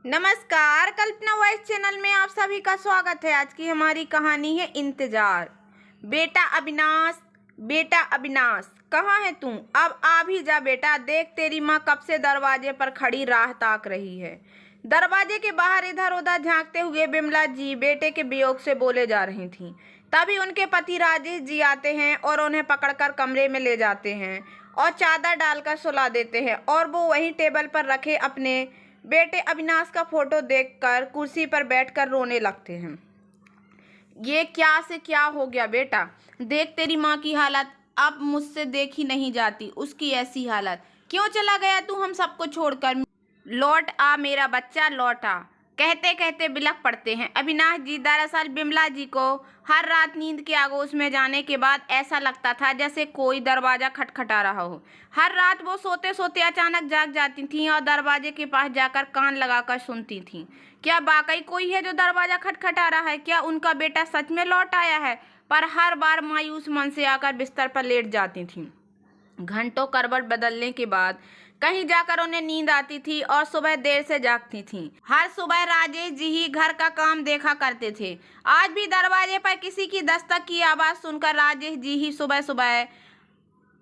नमस्कार, कल्पना voice channel में आप सभी का स्वागत है। आज की हमारी कहानी है इंतजार। बेटा अविनाश, कहाँ है तू? अब आ भी जा बेटा। देख, तेरी माँ कब से दरवाजे पर खड़ी राह ताक रही है। दरवाजे के बाहर इधर उधर झांकते हुए बिमला जी बेटे के वियोग से बोले जा रही थीं। तभी उनके पति राजेश जी आते हैं और उन्हें पकड़कर कमरे में ले जाते हैं और चादर डालकर सुला देते हैं। और वो वहीं टेबल पर रखे अपने बेटे अविनाश का फोटो देखकर कुर्सी पर बैठकर रोने लगते हैं। ये क्या से क्या हो गया बेटा? देख तेरी माँ की हालत, अब मुझसे देखी नहीं जाती उसकी ऐसी हालत। क्यों चला गया तू हम सबको छोड़कर? लौट आ मेरा बच्चा, लौट आ, कहते कहते बिलख पड़ते हैं अविनाश जी। दरअसल बिमला जी को हर रात नींद के आगोश में जाने के बाद ऐसा लगता था जैसे कोई दरवाजा खटखटा रहा हो। हर रात वो सोते सोते अचानक जाग जाती थीं और दरवाजे के पास जाकर कान लगाकर सुनती थीं। क्या वाकई कोई है जो दरवाजा खटखटा रहा है? क्या उनका बेटा सच में लौट आया है? पर हर बार मायूस मन से आकर बिस्तर पर लेट जाती थीं। घंटों करवट बदलने के बाद कहीं जाकर उन्हें नींद आती थी और सुबह देर से जागती थीं। हर सुबह राजेश जी ही घर का काम देखा करते थे। आज भी दरवाजे पर किसी की दस्तक की आवाज़ सुनकर राजेश जी ही सुबह सुबह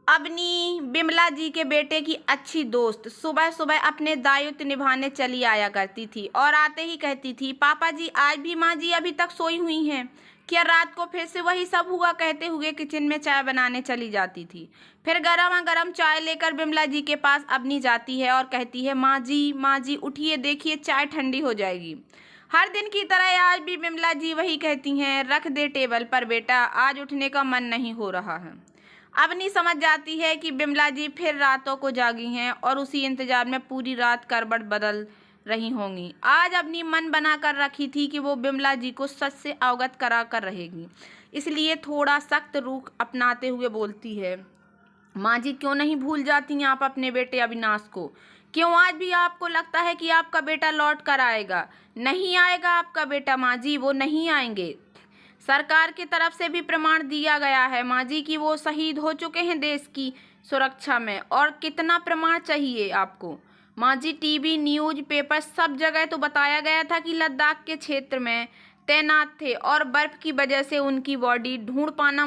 अपनी बिमला जी के बेटे की अच्छी दोस्त सुबह सुबह अपने दायित्व निभाने चली आया करती थी और आते ही कहती थी, पापा जी आज भी माँ जी अभी तक सोई हुई हैं क्या? रात को फिर से वही सब हुआ? कहते हुए किचन में चाय बनाने चली जाती थी। फिर गरमा गरम चाय लेकर बिमला जी के पास अवनी जाती है और कहती है, माँ जी उठिए, देखिए चाय ठंडी हो जाएगी। हर दिन की तरह आज भी बिमला जी वही कहती हैं, रख दे टेबल पर बेटा, आज उठने का मन नहीं हो रहा है। अवनी समझ जाती है कि बिमला जी फिर रातों को जागी हैं और उसी इंतजार में पूरी रात करवट बदल रही होंगी। आज अपनी मन बनाकर रखी थी कि वो बिमला जी को सच से अवगत करा कर रहेगी, इसलिए थोड़ा सख्त रुख अपनाते हुए बोलती है, माँ जी क्यों नहीं भूल जाती हैं आप अपने बेटे अविनाश को? क्यों आज भी आपको लगता है कि आपका बेटा लौट कर आएगा? नहीं आएगा आपका बेटा माँ जी, वो नहीं आएंगे। सरकार की तरफ से भी प्रमाण दिया गया है माँ जी कि वो शहीद हो चुके हैं देश की सुरक्षा में। और कितना प्रमाण चाहिए आपको माँ जी? टीवी न्यूज पेपर सब जगह तो बताया गया था कि लद्दाख के क्षेत्र में तैनात थे और बर्फ की वजह से उनकी बॉडी ढूंढ पाना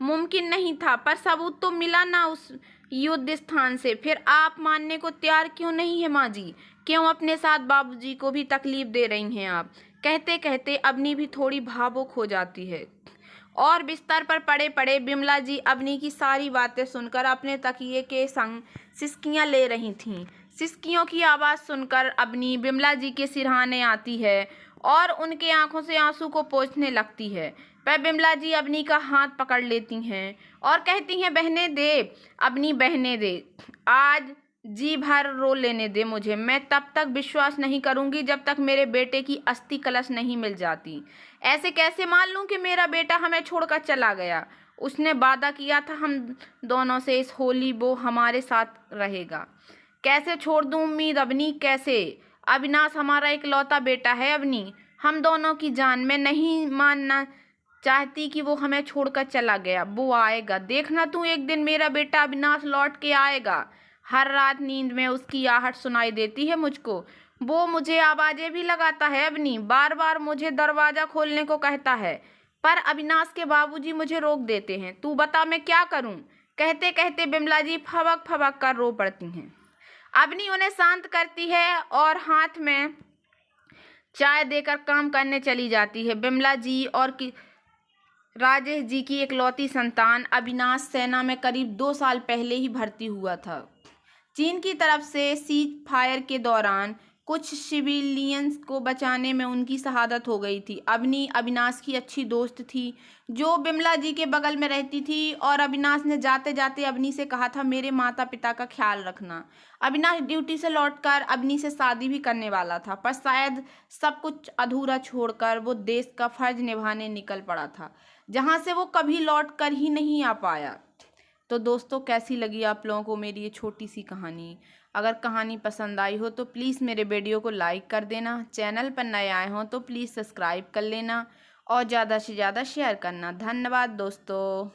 मुमकिन नहीं था। पर सबूत तो मिला ना उस युद्ध स्थान से। फिर आप मानने को तैयार क्यों नहीं है माँ जी? क्यों अपने साथ बाबूजी को भी तकलीफ दे रही हैं आप? कहते कहते अवनी भी थोड़ी भावुक हो जाती है और बिस्तर पर पड़े पड़े बिमला जी अवनी की सारी बातें सुनकर अपने तकिए के संग सिसकियां ले रही थीं। सिसकियों की आवाज़ सुनकर अवनी बिमला जी के सिरहाने आती है और उनके आंखों से आंसू को पोंछने लगती है। पर बिमला जी अवनी का हाथ पकड़ लेती हैं और कहती हैं, बहने दे अवनी, बहने दे, आज जी भर रो लेने दे मुझे। मैं तब तक विश्वास नहीं करूंगी जब तक मेरे बेटे की अस्थि कलश नहीं मिल जाती। ऐसे कैसे मान लूं कि मेरा बेटा हमें छोड़कर चला गया? उसने वादा किया था हम दोनों से इस होली वो हमारे साथ रहेगा। कैसे छोड़ दूं उम्मीद अवनी, कैसे? अविनाश हमारा इकलौता बेटा है अवनी, हम दोनों की जान। मैं नहीं मानना चाहती कि वो हमें छोड़कर चला गया। वो आएगा, देखना तू, एक दिन मेरा बेटा अविनाश लौट के आएगा। हर रात नींद में उसकी आहट सुनाई देती है मुझको। वो मुझे आवाजें भी लगाता है अवनी, बार बार मुझे दरवाजा खोलने को कहता है, पर अविनाश के बाबूजी मुझे रोक देते हैं। तू बता मैं क्या करूं? कहते कहते बिमला जी फबक फबक कर रो पड़ती हैं। अवनी उन्हें शांत करती है और हाथ में चाय देकर काम करने चली जाती है। बिमला जी और राजेश जी की इकलौती संतान अविनाश सेना में करीब 2 साल पहले ही भर्ती हुआ था। चीन की तरफ से सीज फायर के दौरान कुछ सिविलियंस को बचाने में उनकी शहादत हो गई थी। अवनी अविनाश की अच्छी दोस्त थी जो बिमला जी के बगल में रहती थी और अविनाश ने जाते जाते अवनी से कहा था, मेरे माता पिता का ख्याल रखना। अविनाश ड्यूटी से लौटकर अवनी से शादी भी करने वाला था, पर शायद सब कुछ अधूरा छोड़कर वो देश का फर्ज निभाने निकल पड़ा था, जहाँ से वो कभी लौट कर ही नहीं आ पाया। तो दोस्तों, कैसी लगी आप लोगों को मेरी ये छोटी सी कहानी? अगर कहानी पसंद आई हो तो प्लीज़ मेरे वीडियो को लाइक कर देना। चैनल पर नए आए हों तो प्लीज़ सब्सक्राइब कर लेना और ज़्यादा से ज़्यादा शेयर करना। धन्यवाद दोस्तों।